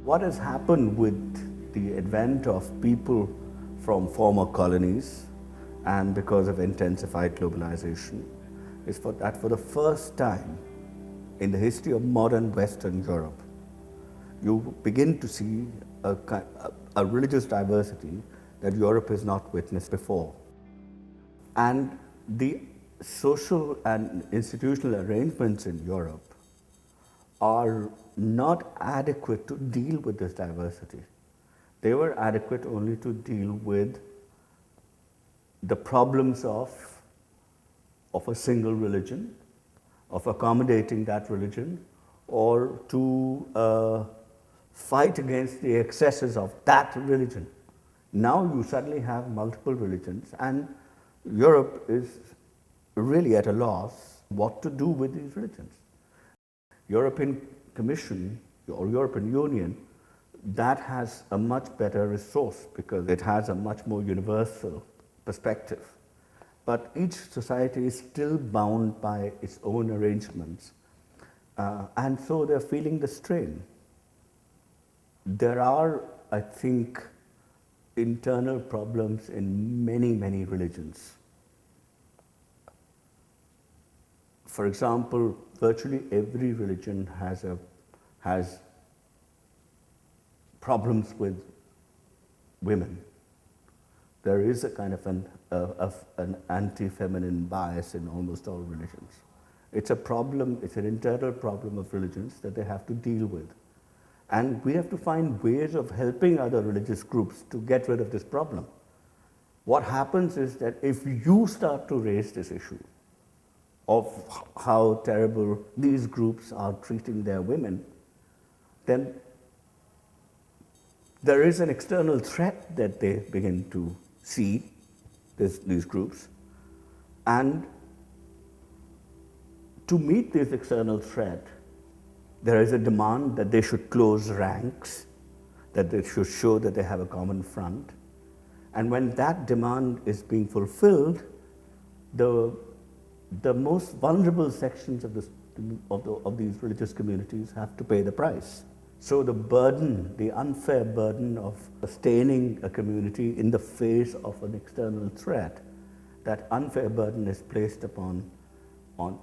What has happened with the advent of people from former colonies and because of intensified globalization is that for the first time in the history of modern Western Europe, you begin to see a religious diversity that Europe has not witnessed before. And the social and institutional arrangements in Europe are not adequate to deal with this diversity. They were adequate only to deal with the problems of a single religion, of accommodating that religion, or to fight against the excesses of that religion. Now you suddenly have multiple religions, and Europe is really at a loss what to do with these religions. European Commission or European Union, that has a much better resource because it has a much more universal perspective. But each society is still bound by its own arrangements, and so they're feeling the strain. There are, I think, internal problems in many, many religions. For example, virtually every religion has problems with women. There is a kind of an anti-feminine bias in almost all religions. It's a problem, it's an internal problem of religions that they have to deal with. And we have to find ways of helping other religious groups to get rid of this problem. What happens is that if you start to raise this issue of how terrible these groups are treating their women, then there is an external threat that they begin to see, these groups. And to meet this external threat, there is a demand that they should close ranks, that they should show that they have a common front. And when that demand is being fulfilled, the most vulnerable sections of these religious communities have to pay the price. So the burden, the unfair burden of sustaining a community in the face of an external threat, that unfair burden is placed upon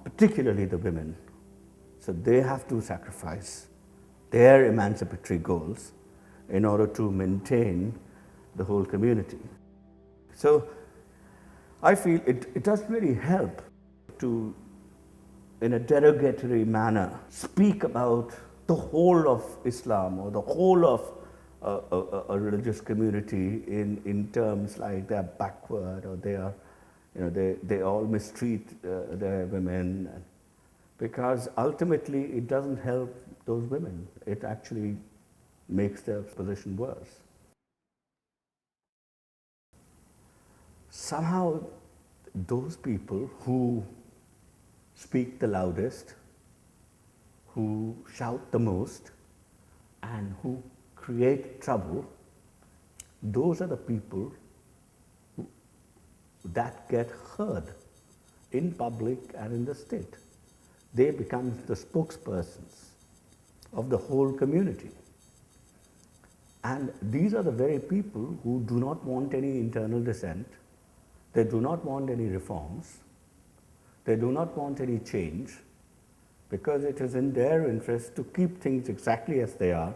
particularly the women. So they have to sacrifice their emancipatory goals in order to maintain the whole community. So I feel it does really help to, in a derogatory manner, speak about the whole of Islam or the whole of a religious community in terms like they're backward or they all mistreat their women, because ultimately it doesn't help those women. It actually makes their position worse. Somehow those people who speak the loudest, who shout the most, and who create trouble, those are the people that get heard in public and in the state. They become the spokespersons of the whole community. And these are the very people who do not want any internal dissent, they do not want any reforms, they do not want any change, because it is in their interest to keep things exactly as they are,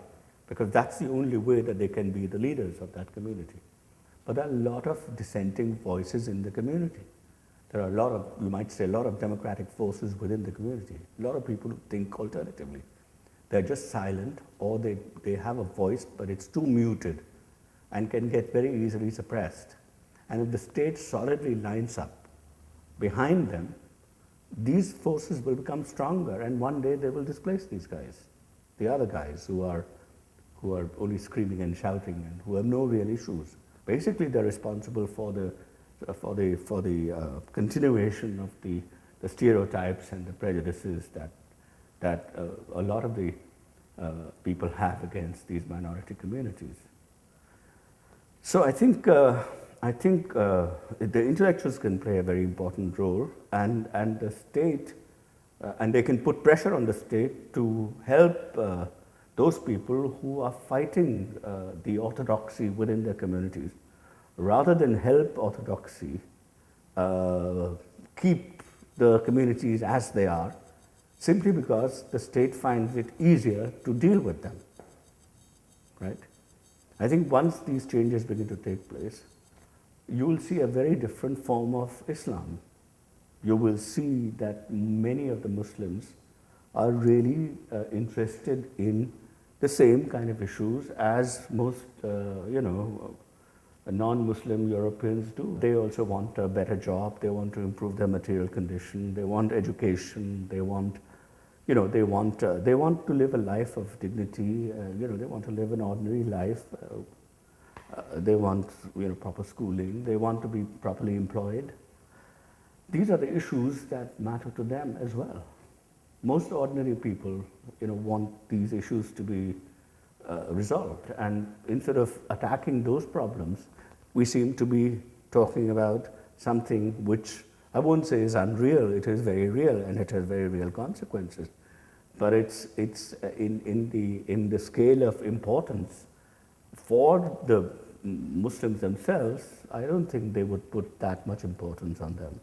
because that's the only way that they can be the leaders of that community. But there are a lot of dissenting voices in the community. There are a lot of, you might say, a lot of democratic forces within the community. A lot of people who think alternatively. They're just silent, or they have a voice, but it's too muted and can get very easily suppressed. And if the state solidly lines up behind them, these forces will become stronger, and one day they will displace these guys, the other guys who are only screaming and shouting and who have no real issues. Basically, they're responsible for the for the continuation of the stereotypes and the prejudices that a lot of the people have against these minority communities. So I think the intellectuals can play a very important role, and the state, and they can put pressure on the state to help those people who are fighting the orthodoxy within their communities, rather than help orthodoxy keep the communities as they are, simply because the state finds it easier to deal with them, right? I think once these changes begin to take place, you will see a very different form of Islam. You will see that many of the Muslims are really interested in the same kind of issues as most, non-Muslim Europeans do. They also want a better job, they want to improve their material condition, they want education, they want to live a life of dignity, they want to live an ordinary life, they want proper schooling, they want to be properly employed. These are the issues that matter to them as well. Most ordinary people want these issues to be resolved, and instead of attacking those problems, we seem to be talking about something which I won't say is unreal. It is very real, and it has very real consequences. But it's in the scale of importance for the Muslims themselves. I don't think they would put that much importance on them.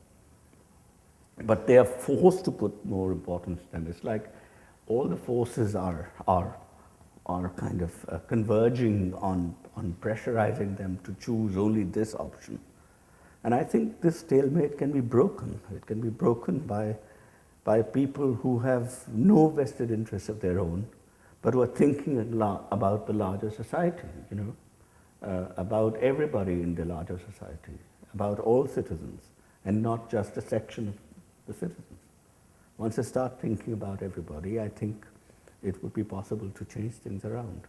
But they are forced to put more importance to them. It's like all the forces are kind of converging on pressurizing them to choose only this option. And I think this stalemate can be broken. It can be broken by people who have no vested interests of their own, but who are thinking about the larger society, about everybody in the larger society, about all citizens, and not just a section of the citizens. Once they start thinking about everybody, I think it would be possible to change things around.